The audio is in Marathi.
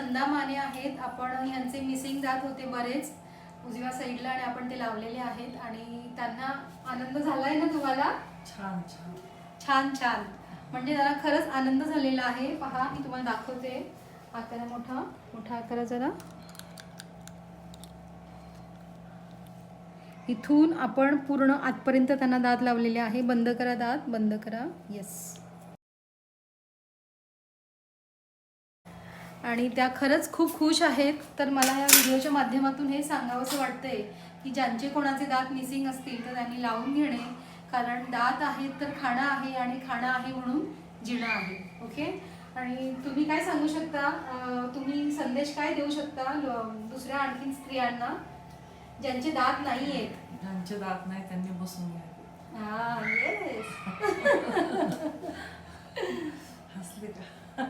नंदा माने आहेत. आपण ह्यांचे मिसिंग दात होते बरेच उजव्या साईडला आणि आपण ते लावलेले आहेत आणि त्यांना आनंद झालाय ना तुम्हाला? छान छान छान छान, म्हणजे जरा खरंच आनंद झालेला आहे. पहा मी तुम्हाला दाखवते. आकार मोठा मोठा आकार जरा. इथून आपण पूर्ण आतपर्यंत त्यांना दात लावलेले आहे. बंद करा दात, बंद करा. येस. आणि त्या खरंच खूप खुश आहेत. तर मला या व्हिडिओच्या माध्यमातून हे सांगावंसं वाटतंय की ज्यांचे कोणाचे दात मिसिंग असतील तर त्यांनी लावून घेणे, कारण दात आहेत तर खाणं आहे आणि खाणं आहे म्हणून जिणं आहे. ओके. आणि तुम्ही काय सांगू शकता, तुम्ही संदेश काय देऊ शकता दुसऱ्या आणखीन स्त्रियांना ज्यांचे दात नाही आहेत? ज्यांचे दात नाही त्यांनी बसून घ्यावे. येस. हसले का?